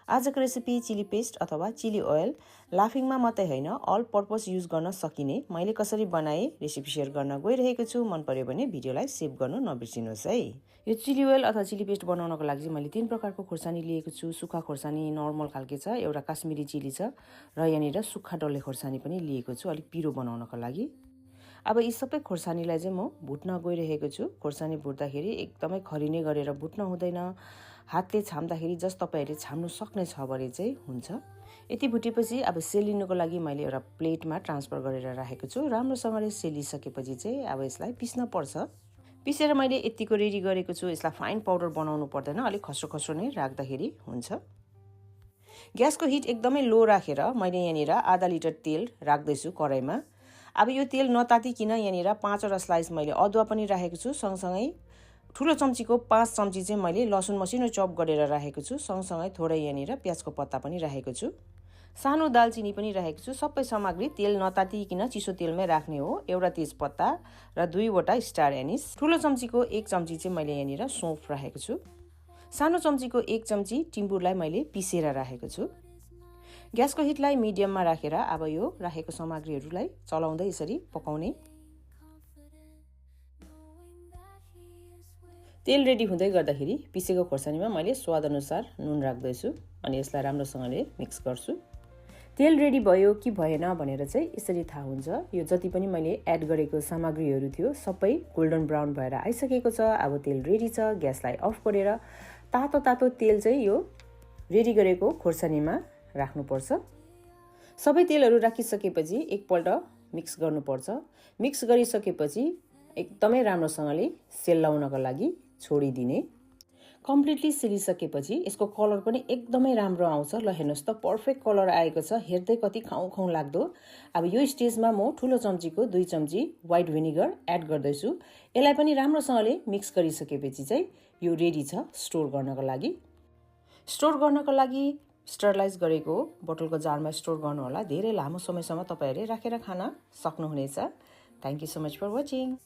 आजको recipe chilli paste अथवा chilli oil लाफिङमा मात्रै होइन अल पर्पस युज गर्न सकिने मैले कसरी बनाए रेसिपी सेयर गर्न गइरहेको छु। मन पर्यो भने भिडियोलाई सेभ गर्नु नबिर्सिनुहोस् है। यो चिली ओयल अथवा चिली पेस्ट बनाउनको लागि मैले 3 प्रकारको खोर्सानी लिएको छु। सुक्खा खोर्सानी नर्मल खालके छ, एउटा काश्मिरी चिली छ र यहाँनिर सुक्खा डल्ले खोर्सानी पनि लिएको छु अलिक पिरो बनाउनको लागि। अब यी सबै खोर्सानीलाई चाहिँ म भुट्न गइरहेको छु। खोर्सानी भुट्दाखेरि एकदमै खरिने गरेर भुट्न हुँदैन। हातले छाम्दाखेरि जस तपाईहरुले छाम्नु सक्ने छ भने चाहिँ हुन्छ। यति भुटेपछि अब सेलिनुको लागि मैले एउटा प्लेटमा ट्रान्सफर गरेर राखेको छु। राम्रोसँगले सेलिसकेपछि चाहिँ अब यसलाई पिस्न पर्छ। पिसेर मैले यतिको रेडी गरेको छु। यसलाई फाइन पाउडर बनाउनु पर्दैन, अलिक खस्रो खस्रो नै राख्दाखेरि हुन्छ। ग्यासको हिट एकदमै लो राखेर मैले यहाँनिर आधा लिटर तेल राख्दैछु कराईमा। अब यो तेल नतातिकिन यहाँनिर 5वटा स्लाइस मैले अदुवा पनि राखेको छु। सँगसँगै ठुलो चम्चीको 5 चम्ची चाहिँ मैले लसुन मसिनो चप गरेर राखेको छु। सँगसँगै थोरै यहाँनिर प्याजको पत्ता पनि राखेको छु। सानो दालचिनी पनि राखेको छु। सबै सामग्री तेल नतातिकिन चिसो तेलमै राख्ने हो। एउटा तेजपत्ता र 2वटा स्टार एनिस। ठुलो चम्चीको 1 चम्ची चाहिँ मैले यहाँनिर सौंफ राखेको छु। सानो चम्चीको 1 चम्ची टिम्बुरलाई मैले पिसेर राखेको छु। ग्यासको हिटलाई मिडियममा राखेर अब यो राखेको सामग्रीहरूलाई चलाउँदै यसरी पकाउने। तेल रेडी हुँदै गर्दाखेरि पिसेको खोर्सानीमा मैले स्वाद अनुसार नुन राख्दैछु अनि यसलाई राम्रोसँगले मिक्स गर्छु। तेल रेडी भयो कि भएन भनेर चाहिँ यसरी थाहा हुन्छ। यो जति पनि मैले एड गरेको सामग्रीहरू थियो सबै गोल्डन ब्राउन भएर आइसकेको छ। अब तेल रेडी छ। ग्यासलाई अफ गरेर तातो तातो तेल चाहिँ यो रेडी गरेको खोर्सानीमा राख्नुपर्छ। सबै तेलहरू राखिसकेपछि एकपल्ट मिक्स गर्नुपर्छ। मिक्स गरिसकेपछि एकदमै राम्रोसँगले सेलाउनको लागि छोडिदिने। कम्प्लिटली सेलिसकेपछि यसको कलर पनि एकदमै राम्रो आउँछ। ल हेर्नुहोस् त पर्फेक्ट कलर आएको छ। हेर्दै कति खाउँ खाउँ लाग्दो। अब यो स्टेजमा म ठुलो चम्चीको 2 चम्ची व्हाइट भिनेगर एड गर्दैछु। यसलाई पनि राम्रोसँगले मिक्स गरिसकेपछि चाहिँ यो रेडी छ स्टोर गर्नको लागि। स्टोर गर्नको लागि स्टरलाइज गरेको बोतलको जारमा स्टोर गर्नु होला। धेरै लामो समयसम्म तपाईहरुले राखेर खान सक्नुहुनेछ। Thank you so much for watching.